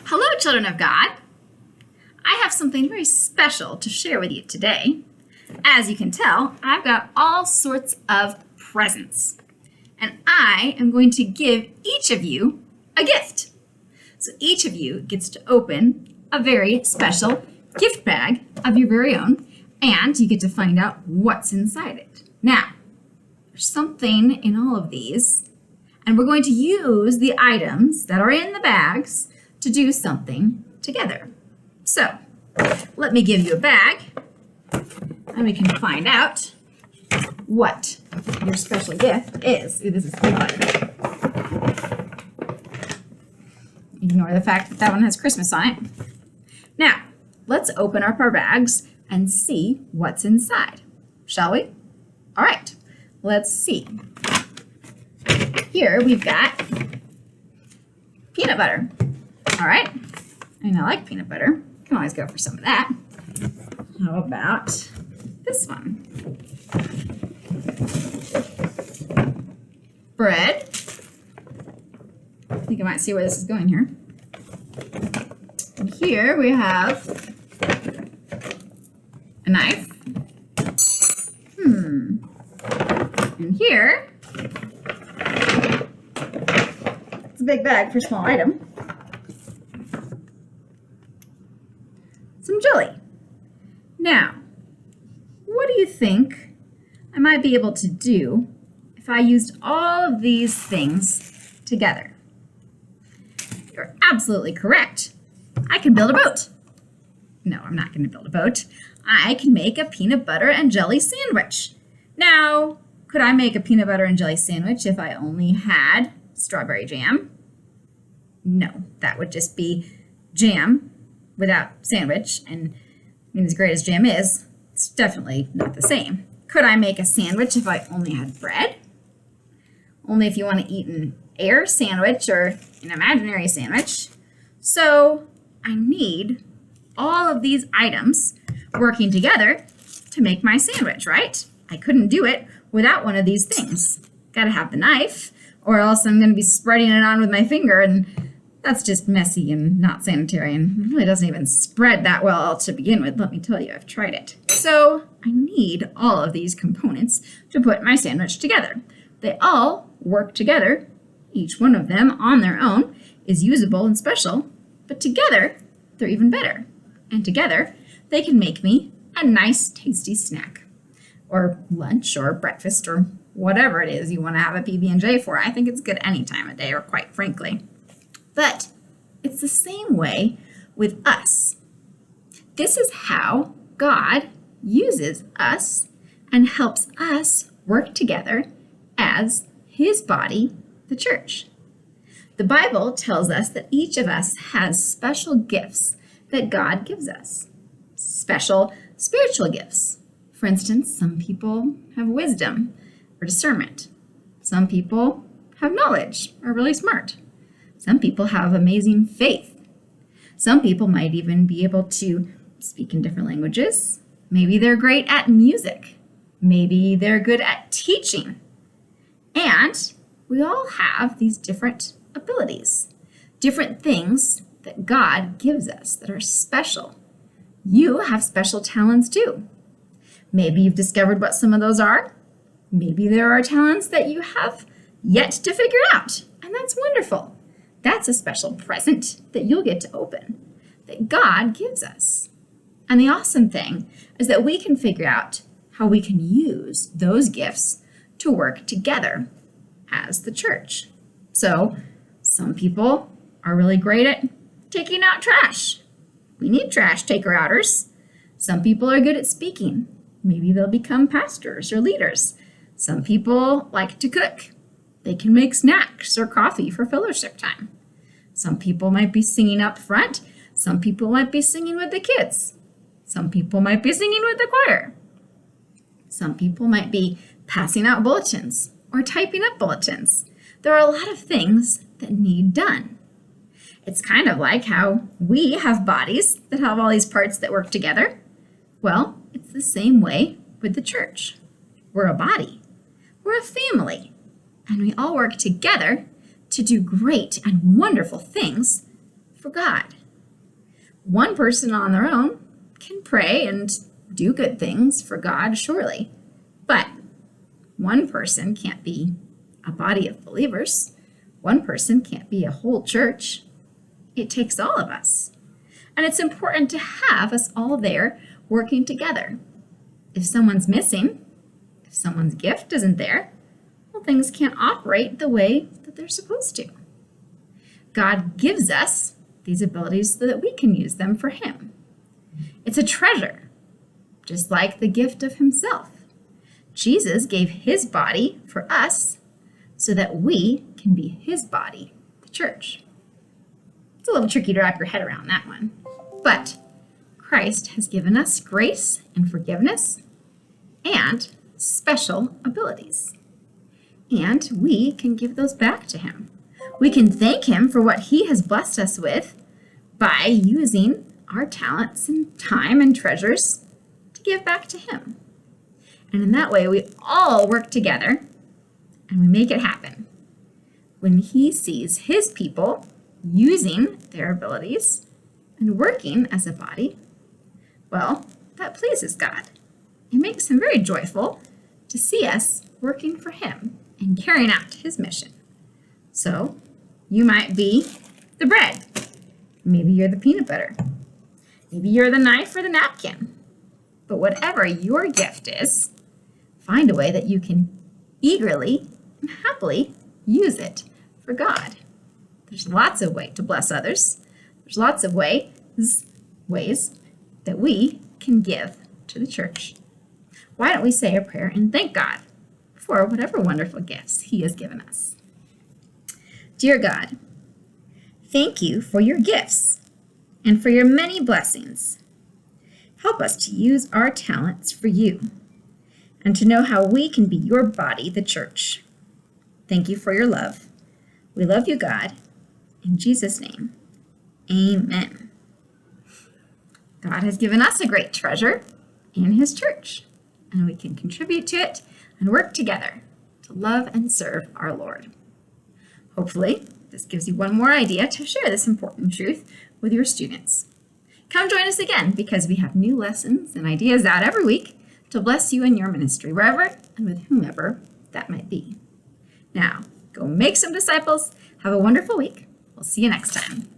Hello, children of God. I have something very special to share with you today. As you can tell, I've got all sorts of presents, and I am going to give each of you a gift. So each of you gets to open a very special gift bag of your very own, and you get to find out what's inside it. Now, there's something in all of these, and we're going to use the items that are in the bags to do something together. So, let me give you a bag, and we can find out what your special gift is. Ooh, this is peanut butter. Ignore the fact that that one has Christmas on it. Now, let's open up our bags and see what's inside, shall we? All right, let's see. Here we've got peanut butter. All right, and I like peanut butter. Can always go for some of that. How about this one? Bread. I think I might see where this is going here. And here we have a knife. And here, it's a big bag for a small item. Some jelly. Now, what do you think I might be able to do if I used all of these things together? You're absolutely correct. I can build a boat. No, I'm not going to build a boat. I can make a peanut butter and jelly sandwich. Now, could I make a peanut butter and jelly sandwich if I only had strawberry jam? No, that would just be jam without sandwich, and I mean, as great as jam is, it's definitely not the same. Could I make a sandwich if I only had bread? Only if you want to eat an air sandwich or an imaginary sandwich. So I need all of these items working together to make my sandwich, right? I couldn't do it without one of these things. Gotta have the knife, or else I'm gonna be spreading it on with my finger, and that's just messy and not sanitary, and it really doesn't even spread that well to begin with. Let me tell you, I've tried it. So I need all of these components to put my sandwich together. They all work together. Each one of them on their own is usable and special, but together they're even better. And together they can make me a nice tasty snack, or lunch, or breakfast, or whatever it is you want to have a PB&J for. I think it's good any time of day, or quite frankly. But it's the same way with us. This is how God uses us and helps us work together as His body, the church. The Bible tells us that each of us has special gifts that God gives us, special spiritual gifts. For instance, some people have wisdom or discernment. Some people have knowledge, or are really smart. Some people have amazing faith. Some people might even be able to speak in different languages. Maybe they're great at music. Maybe they're good at teaching. And we all have these different abilities, different things that God gives us that are special. You have special talents too. Maybe you've discovered what some of those are. Maybe there are talents that you have yet to figure out, and that's wonderful. That's a special present that you'll get to open, that God gives us. And the awesome thing is that we can figure out how we can use those gifts to work together as the church. So some people are really great at taking out trash. We need trash taker-outers. Some people are good at speaking. Maybe they'll become pastors or leaders. Some people like to cook. They can make snacks or coffee for fellowship time. Some people might be singing up front. Some people might be singing with the kids. Some people might be singing with the choir. Some people might be passing out bulletins or typing up bulletins. There are a lot of things that need done. It's kind of like how we have bodies that have all these parts that work together. Well, it's the same way with the church. We're a body. We're a family. And we all work together to do great and wonderful things for God. One person on their own can pray and do good things for God, surely. But one person can't be a body of believers. One person can't be a whole church. It takes all of us. And it's important to have us all there working together. If someone's missing, if someone's gift isn't there, well, things can't operate the way that they're supposed to. God gives us these abilities so that we can use them for Him. It's a treasure, just like the gift of Himself. Jesus gave His body for us so that we can be His body, the church. It's a little tricky to wrap your head around that one, but Christ has given us grace and forgiveness and special abilities. And we can give those back to Him. We can thank Him for what He has blessed us with by using our talents and time and treasures to give back to Him. And in that way, we all work together and we make it happen. When He sees His people using their abilities and working as a body, well, that pleases God. It makes Him very joyful to see us working for Him and carrying out His mission. So, you might be the bread. Maybe you're the peanut butter. Maybe you're the knife or the napkin. But whatever your gift is, find a way that you can eagerly and happily use it for God. There's lots of ways to bless others. There's lots of ways that we can give to the church. Why don't we say a prayer and thank God for whatever wonderful gifts He has given us. Dear God, thank You for Your gifts and for Your many blessings. Help us to use our talents for You and to know how we can be Your body, the church. Thank You for Your love. We love You, God. In Jesus' name, amen. God has given us a great treasure in His church, and we can contribute to it and work together to love and serve our Lord. Hopefully, this gives you one more idea to share this important truth with your students. Come join us again because we have new lessons and ideas out every week to bless you in your ministry, wherever and with whomever that might be. Now, go make some disciples. Have a wonderful week. We'll see you next time.